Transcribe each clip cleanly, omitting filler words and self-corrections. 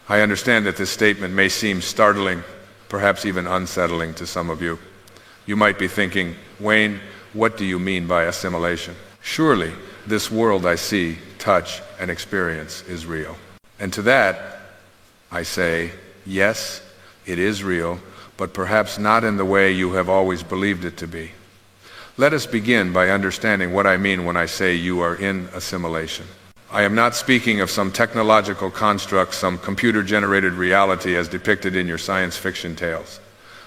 I understand that this statement may seem startling, perhaps even unsettling to some of you. You might be thinking, Wayne, what do you mean by assimilation? Surely, this world I see, touch, and experience is real. And to that, I say, yes, it is real, but perhaps not in the way you have always believed it to be. Let us begin by understanding what I mean when I say you are in assimilation. I am not speaking of some technological construct, some computer-generated reality as depicted in your science fiction tales.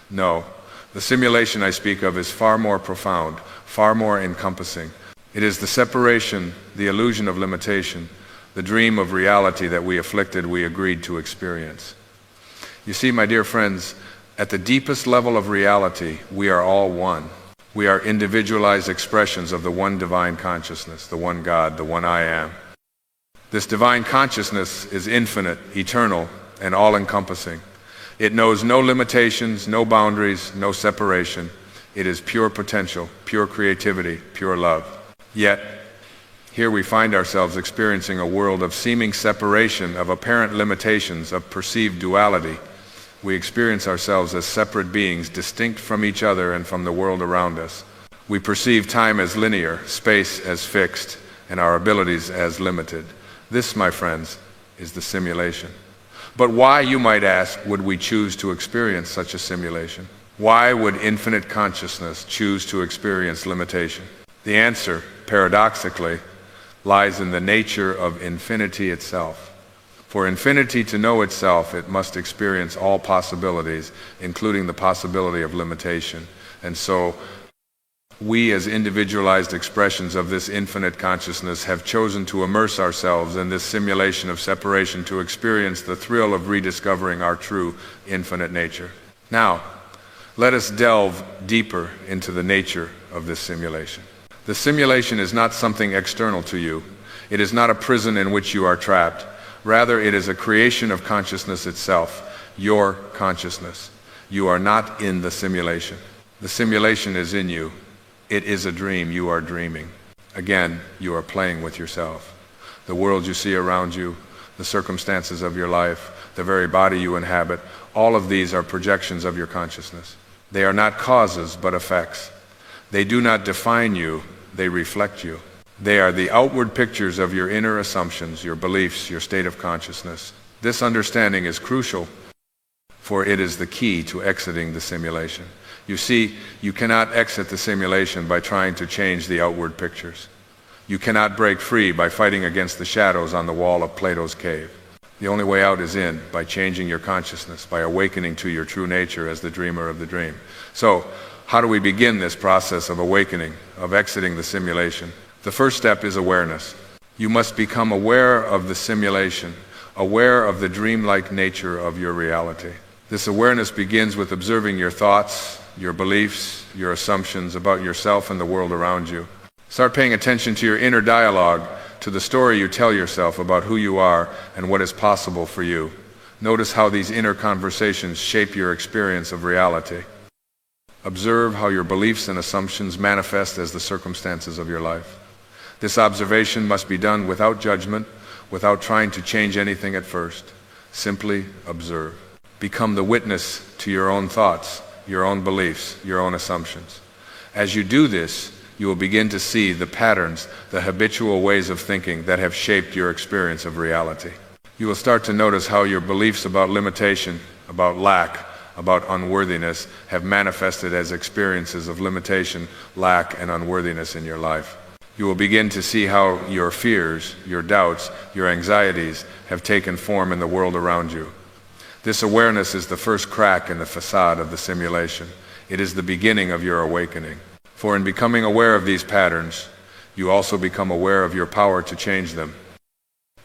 No, the simulation I speak of is far more profound, far more encompassing. It is the separation, the illusion of limitation, the dream of reality that we agreed to experience. You see, my dear friends, at the deepest level of reality, we are all one. We are individualized expressions of the one divine consciousness, the one God, the one I am. This divine consciousness is infinite, eternal, and all-encompassing. It knows no limitations, no boundaries, no separation. It is pure potential, pure creativity, pure love. Yet, here we find ourselves experiencing a world of seeming separation, of apparent limitations, of perceived duality. We experience ourselves as separate beings, distinct from each other and from the world around us. We perceive time as linear, space as fixed, and our abilities as limited. This, my friends, is the simulation. But why, you might ask, would we choose to experience such a simulation? Why would infinite consciousness choose to experience limitation? The answer, paradoxically, lies in the nature of infinity itself. For infinity to know itself, it must experience all possibilities, including the possibility of limitation. And so, we as individualized expressions of this infinite consciousness have chosen to immerse ourselves in this simulation of separation to experience the thrill of rediscovering our true infinite nature. Now, let us delve deeper into the nature of this simulation. The simulation is not something external to you. It is not a prison in which you are trapped. Rather, it is a creation of consciousness itself, your consciousness. You are not in the simulation. The simulation is in you. It is a dream you are dreaming. Again, you are playing with yourself. The world you see around you, the circumstances of your life, the very body you inhabit, all of these are projections of your consciousness. They are not causes, but effects. They do not define you, they reflect you. They are the outward pictures of your inner assumptions, your beliefs, your state of consciousness. This understanding is crucial, for it is the key to exiting the simulation. You see, you cannot exit the simulation by trying to change the outward pictures. You cannot break free by fighting against the shadows on the wall of Plato's cave. The only way out is in, by changing your consciousness, by awakening to your true nature as the dreamer of the dream. So, how do we begin this process of awakening, of exiting the simulation? The first step is awareness. You must become aware of the simulation, aware of the dreamlike nature of your reality. This awareness begins with observing your thoughts, your beliefs, your assumptions about yourself and the world around you. Start paying attention to your inner dialogue, to the story you tell yourself about who you are and what is possible for you. Notice how these inner conversations shape your experience of reality. Observe how your beliefs and assumptions manifest as the circumstances of your life. This observation must be done without judgment, without trying to change anything at first. Simply observe. Become the witness to your own thoughts, your own beliefs, your own assumptions. As you do this, you will begin to see the patterns, the habitual ways of thinking that have shaped your experience of reality. You will start to notice how your beliefs about limitation, about lack, about unworthiness have manifested as experiences of limitation, lack, and unworthiness in your life. You will begin to see how your fears, your doubts, your anxieties have taken form in the world around you. This awareness is the first crack in the facade of the simulation. It is the beginning of your awakening. For in becoming aware of these patterns, you also become aware of your power to change them.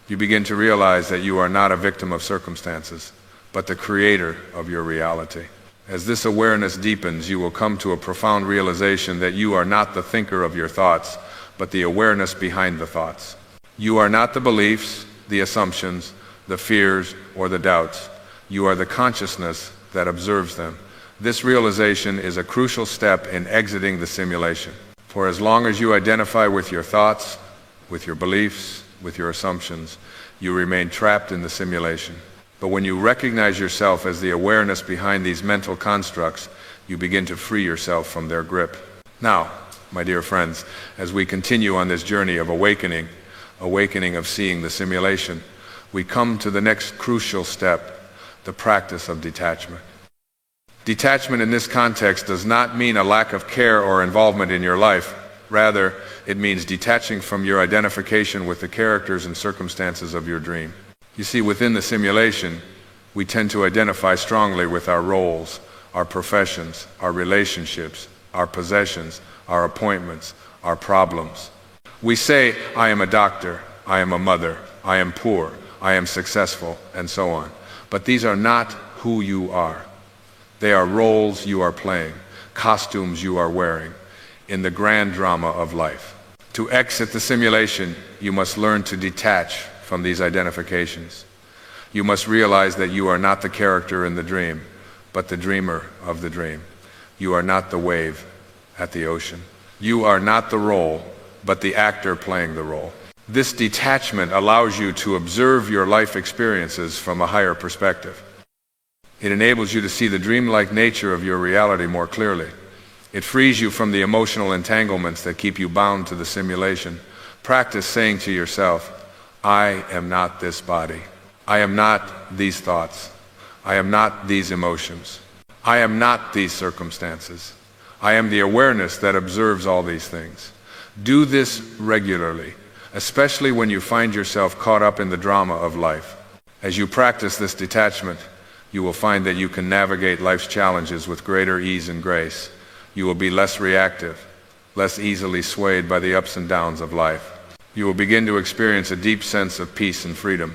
You begin to realize that you are not a victim of circumstances, but the creator of your reality. As this awareness deepens, you will come to a profound realization that you are not the thinker of your thoughts, but the awareness behind the thoughts. You are not the beliefs, the assumptions, the fears, or the doubts. You are the consciousness that observes them. This realization is a crucial step in exiting the simulation. For as long as you identify with your thoughts, with your beliefs, with your assumptions, you remain trapped in the simulation. But when you recognize yourself as the awareness behind these mental constructs, you begin to free yourself from their grip. Now, my dear friends, as we continue on this journey of awakening of seeing the simulation, we come to the next crucial step, the practice of detachment. Detachment in this context does not mean a lack of care or involvement in your life. Rather, it means detaching from your identification with the characters and circumstances of your dream. You see, within the simulation, we tend to identify strongly with our roles, our professions, our relationships, our possessions, our appointments, our problems. We say, I am a doctor, I am a mother, I am poor, I am successful, and so on. But these are not who you are. They are roles you are playing, costumes you are wearing in the grand drama of life. To exit the simulation, you must learn to detach from these identifications. You must realize that you are not the character in the dream, but the dreamer of the dream. You are not the wave at the ocean. You are not the role, but the actor playing the role. This detachment allows you to observe your life experiences from a higher perspective. It enables you to see the dreamlike nature of your reality more clearly. It frees you from the emotional entanglements that keep you bound to the simulation. Practice saying to yourself, I am not this body. I am not these thoughts. I am not these emotions. I am not these circumstances. I am the awareness that observes all these things. Do this regularly, especially when you find yourself caught up in the drama of life. As you practice this detachment, you will find that you can navigate life's challenges with greater ease and grace. You will be less reactive, less easily swayed by the ups and downs of life. You will begin to experience a deep sense of peace and freedom,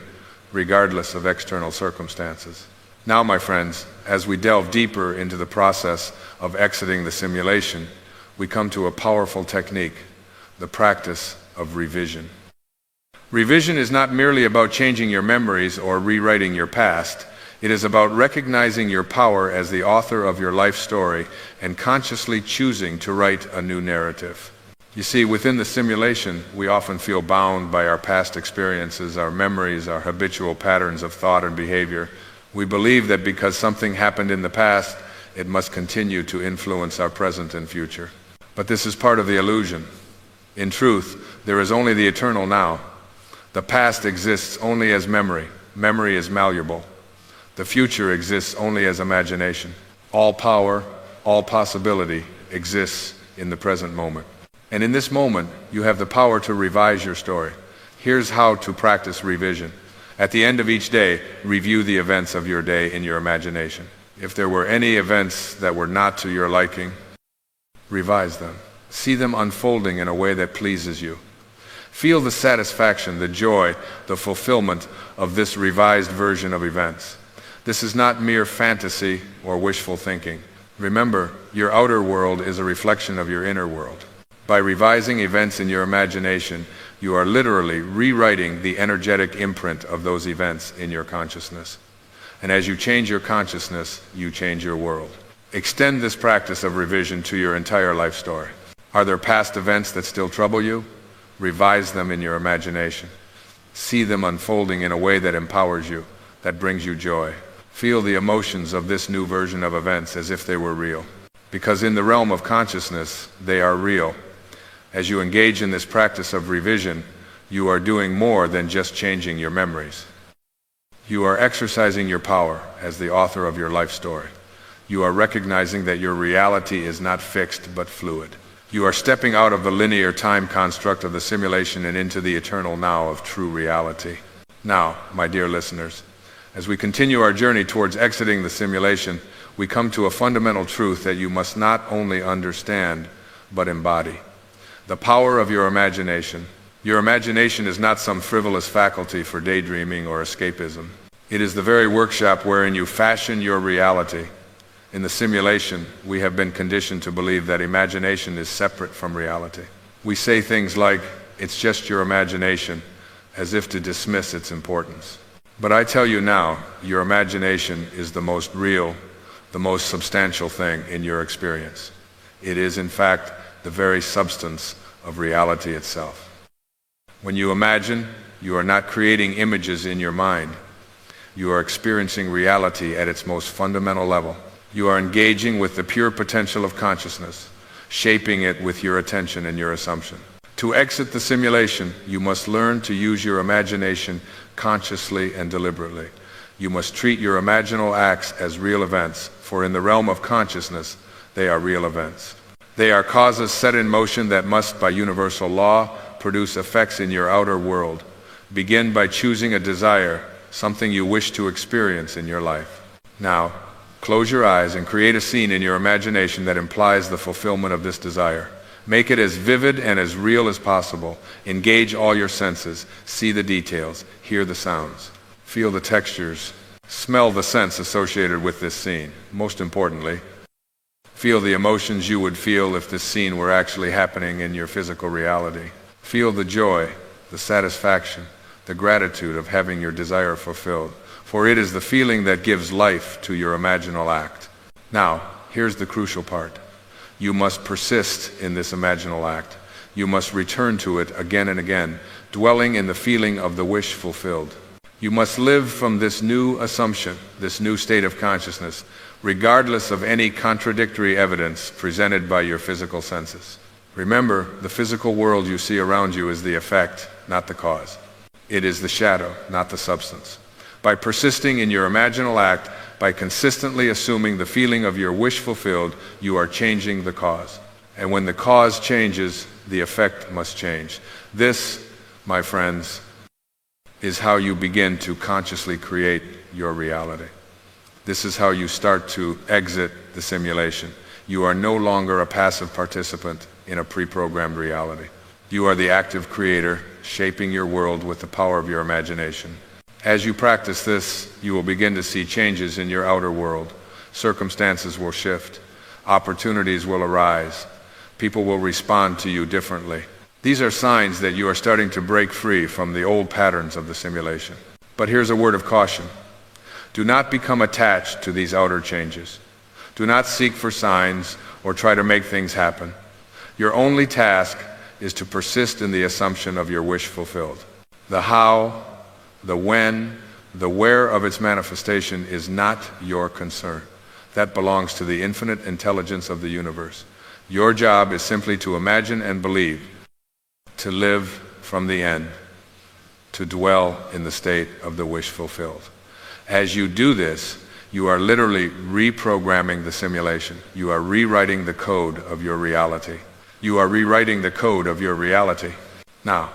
regardless of external circumstances. Now, my friends, as we delve deeper into the process of exiting the simulation, we come to a powerful technique, the practice of revision. Revision is not merely about changing your memories or rewriting your past. It is about recognizing your power as the author of your life story and consciously choosing to write a new narrative. You see, within the simulation, we often feel bound by our past experiences, our memories, our habitual patterns of thought and behavior. We believe that because something happened in the past, it must continue to influence our present and future. But this is part of the illusion. In truth, there is only the eternal now. The past exists only as memory. Memory is malleable. The future exists only as imagination. All power, all possibility exists in the present moment. And in this moment, you have the power to revise your story. Here's how to practice revision. At the end of each day, review the events of your day in your imagination. If there were any events that were not to your liking, revise them. See them unfolding in a way that pleases you. Feel the satisfaction, the joy, the fulfillment of this revised version of events. This is not mere fantasy or wishful thinking. Remember, your outer world is a reflection of your inner world. By revising events in your imagination, you are literally rewriting the energetic imprint of those events in your consciousness. And as you change your consciousness, you change your world. Extend this practice of revision to your entire life story. Are there past events that still trouble you? Revise them in your imagination. See them unfolding in a way that empowers you, that brings you joy. Feel the emotions of this new version of events as if they were real. Because in the realm of consciousness, they are real. As you engage in this practice of revision, you are doing more than just changing your memories. You are exercising your power as the author of your life story. You are recognizing that your reality is not fixed but fluid. You are stepping out of the linear time construct of the simulation and into the eternal now of true reality. Now, my dear listeners, as we continue our journey towards exiting the simulation, we come to a fundamental truth that you must not only understand, but embody. The power of your imagination. Your imagination is not some frivolous faculty for daydreaming or escapism. It is the very workshop wherein you fashion your reality. In the simulation, we have been conditioned to believe that imagination is separate from reality. We say things like, it's just your imagination, as if to dismiss its importance. But I tell you now, your imagination is the most real, the most substantial thing in your experience. It is, in fact, the very substance of reality itself. When you imagine, you are not creating images in your mind. You are experiencing reality at its most fundamental level. You are engaging with the pure potential of consciousness, shaping it with your attention and your assumption. To exit the simulation, you must learn to use your imagination consciously and deliberately. You must treat your imaginal acts as real events, for in the realm of consciousness, they are real events. They are causes set in motion that must, by universal law, produce effects in your outer world. Begin by choosing a desire, something you wish to experience in your life. Now, close your eyes and create a scene in your imagination that implies the fulfillment of this desire. Make it as vivid and as real as possible. Engage all your senses. See the details. Hear the sounds. Feel the textures. Smell the scents associated with this scene. Most importantly, feel the emotions you would feel if this scene were actually happening in your physical reality. Feel the joy, the satisfaction, the gratitude of having your desire fulfilled, for it is the feeling that gives life to your imaginal act. Now, here's the crucial part. You must persist in this imaginal act. You must return to it again and again, dwelling in the feeling of the wish fulfilled. You must live from this new assumption, this new state of consciousness, regardless of any contradictory evidence presented by your physical senses. Remember, the physical world you see around you is the effect, not the cause. It is the shadow, not the substance. By persisting in your imaginal act, by consistently assuming the feeling of your wish fulfilled, you are changing the cause. And when the cause changes, the effect must change. This, my friends, is how you begin to consciously create your reality. This is how you start to exit the simulation. You are no longer a passive participant in a pre-programmed reality. You are the active creator, shaping your world with the power of your imagination. As you practice this, you will begin to see changes in your outer world. Circumstances will shift. Opportunities will arise. People will respond to you differently. These are signs that you are starting to break free from the old patterns of the simulation. But here's a word of caution. Do not become attached to these outer changes. Do not seek for signs or try to make things happen. Your only task is to persist in the assumption of your wish fulfilled. The how, the when, the where of its manifestation is not your concern. That belongs to the infinite intelligence of the universe. Your job is simply to imagine and believe, to live from the end, to dwell in the state of the wish fulfilled. As you do this, you are literally reprogramming the simulation. You are rewriting the code of your reality. You are rewriting the code of your reality. Now,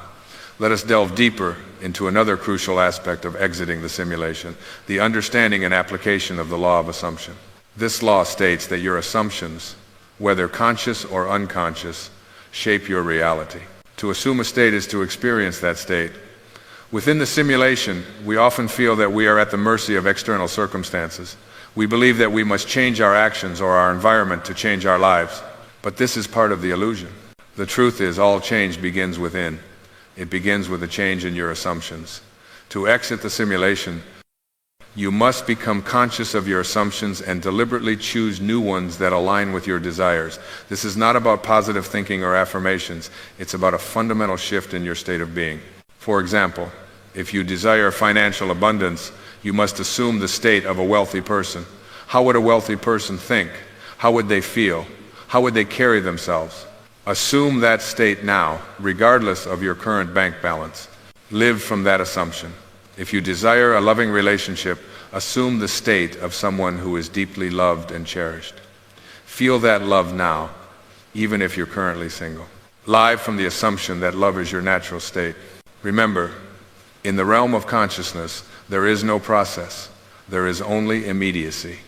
let us delve deeper into another crucial aspect of exiting the simulation, the understanding and application of the law of assumption. This law states that your assumptions, whether conscious or unconscious, shape your reality. To assume a state is to experience that state. Within the simulation, we often feel that we are at the mercy of external circumstances. We believe that we must change our actions or our environment to change our lives. But this is part of the illusion. The truth is, all change begins within. It begins with a change in your assumptions. To exit the simulation, you must become conscious of your assumptions and deliberately choose new ones that align with your desires. This is not about positive thinking or affirmations. It's about a fundamental shift in your state of being. For example, if you desire financial abundance, you must assume the state of a wealthy person. How would a wealthy person think? How would they feel? How would they carry themselves? Assume that state now, regardless of your current bank balance. Live from that assumption. If you desire a loving relationship, assume the state of someone who is deeply loved and cherished. Feel that love now, even if you're currently single. Live from the assumption that love is your natural state. Remember, in the realm of consciousness, there is no process. There is only immediacy.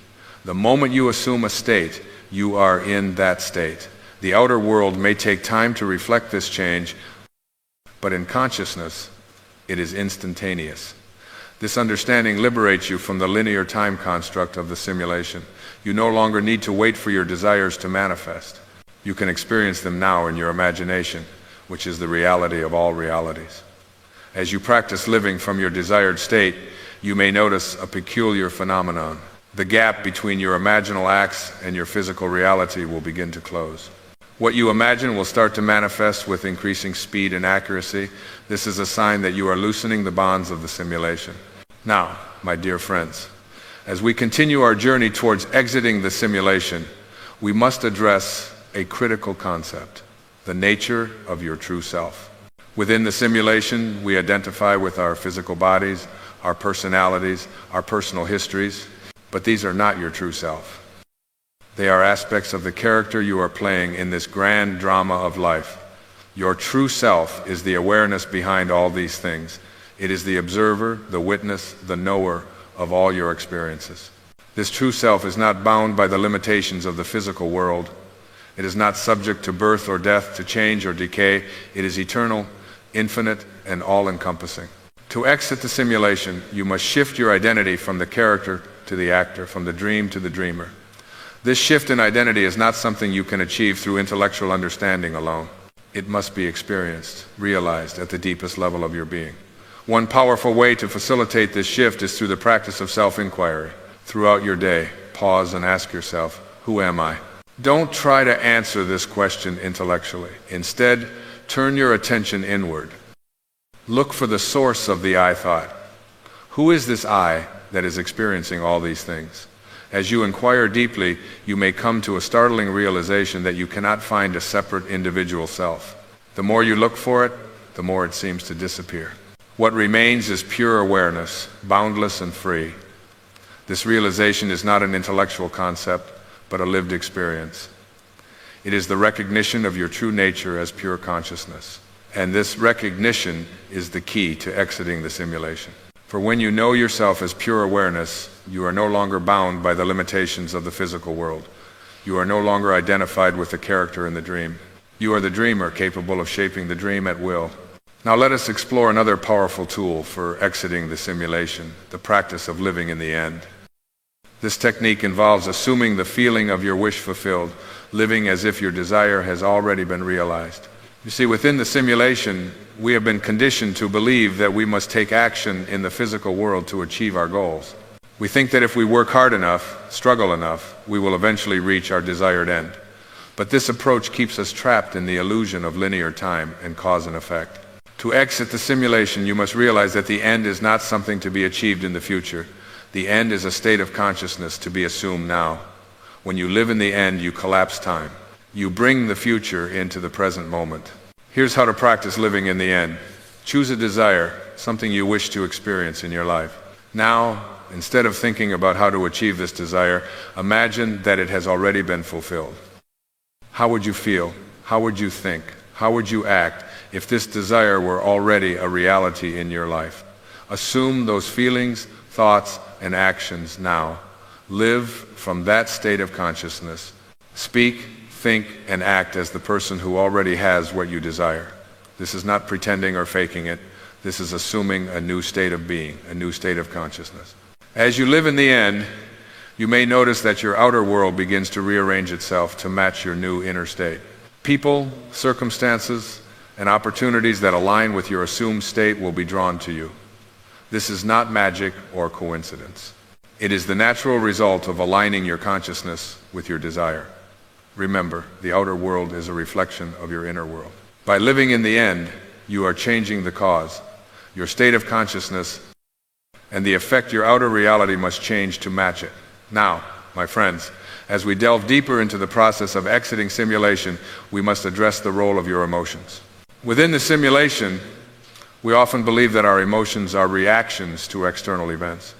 The moment you assume a state, you are in that state. The outer world may take time to reflect this change, but in consciousness, it is instantaneous. This understanding liberates you from the linear time construct of the simulation. You no longer need to wait for your desires to manifest. You can experience them now in your imagination, which is the reality of all realities. As you practice living from your desired state, you may notice a peculiar phenomenon. The gap between your imaginal acts and your physical reality will begin to close. What you imagine will start to manifest with increasing speed and accuracy. This is a sign that you are loosening the bonds of the simulation. Now, my dear friends, as we continue our journey towards exiting the simulation, we must address a critical concept: the nature of your true self. Within the simulation, we identify with our physical bodies, our personalities, our personal histories, but these are not your true self. They are aspects of the character you are playing in this grand drama of life. Your true self is the awareness behind all these things. It is the observer, the witness, the knower of all your experiences. This true self is not bound by the limitations of the physical world. It is not subject to birth or death, to change or decay. It is eternal, infinite, and all-encompassing. To exit the simulation, you must shift your identity from the character to the actor, from the dream to the dreamer. This shift in identity is not something you can achieve through intellectual understanding alone. It must be experienced, realized at the deepest level of your being. One powerful way to facilitate this shift is through the practice of self-inquiry. Throughout your day, pause and ask yourself, who am I? Don't try to answer this question intellectually. Instead, turn your attention inward. Look for the source of the I thought. Who is this I that is experiencing all these things? As you inquire deeply, you may come to a startling realization that you cannot find a separate individual self. The more you look for it, the more it seems to disappear. What remains is pure awareness, boundless and free. This realization is not an intellectual concept, but a lived experience. It is the recognition of your true nature as pure consciousness. And this recognition is the key to exiting the simulation. For when you know yourself as pure awareness, you are no longer bound by the limitations of the physical world. You are no longer identified with the character in the dream. You are the dreamer, capable of shaping the dream at will. Now let us explore another powerful tool for exiting the simulation, the practice of living in the end. This technique involves assuming the feeling of your wish fulfilled, living as if your desire has already been realized. You see, within the simulation, we have been conditioned to believe that we must take action in the physical world to achieve our goals. We think that if we work hard enough, struggle enough, we will eventually reach our desired end. But this approach keeps us trapped in the illusion of linear time and cause and effect. To exit the simulation, you must realize that the end is not something to be achieved in the future. The end is a state of consciousness to be assumed now. When you live in the end, you collapse time. You bring the future into the present moment. Here's how to practice living in the end. Choose a desire, something you wish to experience in your life. Now, instead of thinking about how to achieve this desire, imagine that it has already been fulfilled. How would you feel? How would you think? How would you act if this desire were already a reality in your life? Assume those feelings, thoughts, and actions now. Live from that state of consciousness. Speak, think, and act as the person who already has what you desire. This is not pretending or faking it. This is assuming a new state of being, a new state of consciousness. As you live in the end, you may notice that your outer world begins to rearrange itself to match your new inner state. People, circumstances, and opportunities that align with your assumed state will be drawn to you. This is not magic or coincidence. It is the natural result of aligning your consciousness with your desire. Remember, the outer world is a reflection of your inner world. By living in the end, you are changing the cause. Your state of consciousness and the effect your outer reality must change to match it. Now, my friends, as we delve deeper into the process of exiting simulation, we must address the role of your emotions. Within the simulation, we often believe that our emotions are reactions to external events.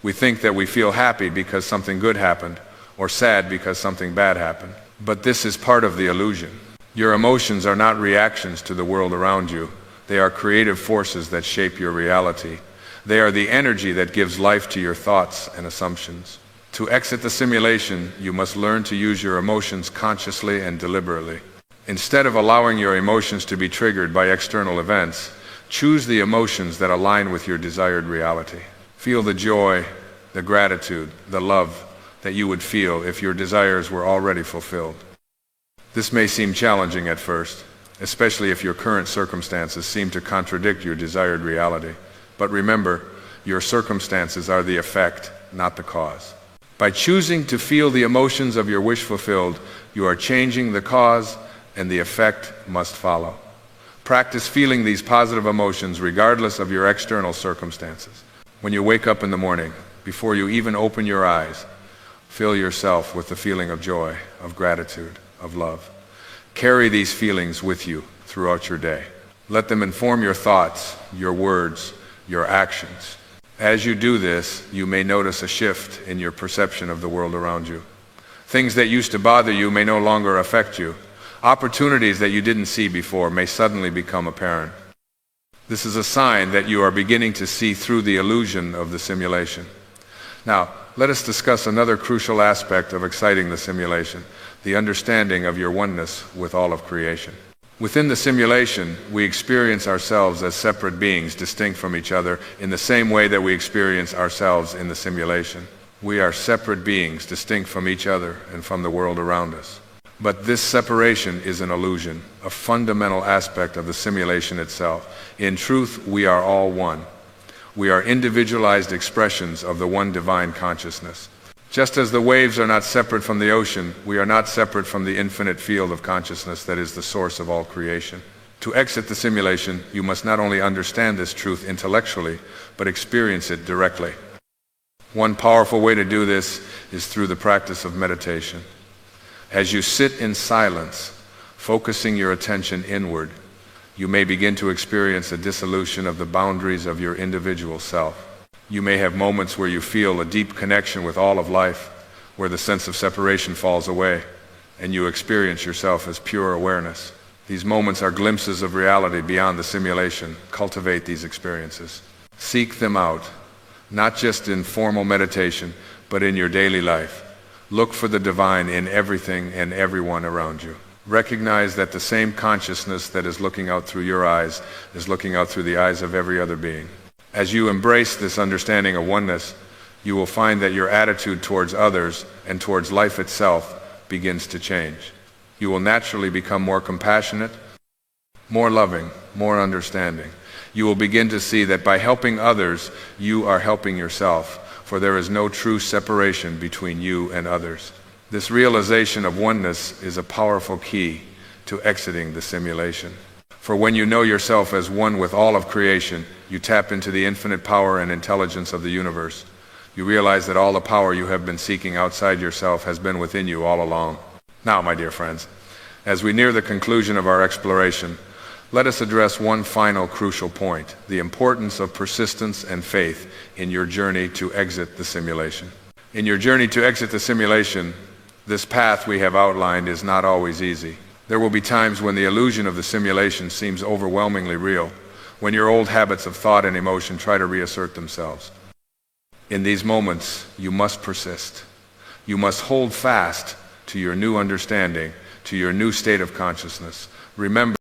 We think that we feel happy because something good happened, or sad because something bad happened. But this is part of the illusion. Your emotions are not reactions to the world around you. They are creative forces that shape your reality. They are the energy that gives life to your thoughts and assumptions. To exit the simulation, you must learn to use your emotions consciously and deliberately. Instead of allowing your emotions to be triggered by external events, choose the emotions that align with your desired reality. Feel the joy, the gratitude, the love that you would feel if your desires were already fulfilled. This may seem challenging at first, especially if your current circumstances seem to contradict your desired reality. But remember, your circumstances are the effect, not the cause. By choosing to feel the emotions of your wish fulfilled, you are changing the cause, and the effect must follow. Practice feeling these positive emotions regardless of your external circumstances. When you wake up in the morning, before you even open your eyes, fill yourself with the feeling of joy, of gratitude, of love. Carry these feelings with you throughout your day. Let them inform your thoughts, your words, your actions. As you do this, you may notice a shift in your perception of the world around you. Things that used to bother you may no longer affect you. Opportunities that you didn't see before may suddenly become apparent. This is a sign that you are beginning to see through the illusion of the simulation. Now, let us discuss another crucial aspect of exciting the simulation, the understanding of your oneness with all of creation. Within the simulation, we experience ourselves as separate beings distinct from each other in the same way that we experience ourselves in the simulation. We are separate beings distinct from each other and from the world around us. But this separation is an illusion, a fundamental aspect of the simulation itself. In truth, we are all one. We are individualized expressions of the one divine consciousness. Just as the waves are not separate from the ocean, we are not separate from the infinite field of consciousness that is the source of all creation. To exit the simulation, you must not only understand this truth intellectually, but experience it directly. One powerful way to do this is through the practice of meditation. As you sit in silence, focusing your attention inward, you may begin to experience a dissolution of the boundaries of your individual self. You may have moments where you feel a deep connection with all of life, where the sense of separation falls away, and you experience yourself as pure awareness. These moments are glimpses of reality beyond the simulation. Cultivate these experiences. Seek them out, not just in formal meditation, but in your daily life. Look for the divine in everything and everyone around you. Recognize that the same consciousness that is looking out through your eyes is looking out through the eyes of every other being. As you embrace this understanding of oneness, you will find that your attitude towards others and towards life itself begins to change. You will naturally become more compassionate, more loving, more understanding. You will begin to see that by helping others, you are helping yourself, for there is no true separation between you and others. This realization of oneness is a powerful key to exiting the simulation. For when you know yourself as one with all of creation, you tap into the infinite power and intelligence of the universe. You realize that all the power you have been seeking outside yourself has been within you all along. Now, my dear friends, as we near the conclusion of our exploration, let us address one final crucial point, the importance of persistence and faith in your journey to exit the simulation. In your journey to exit the simulation, this path we have outlined is not always easy. There will be times when the illusion of the simulation seems overwhelmingly real, when your old habits of thought and emotion try to reassert themselves. In these moments, you must persist. You must hold fast to your new understanding, to your new state of consciousness. Remember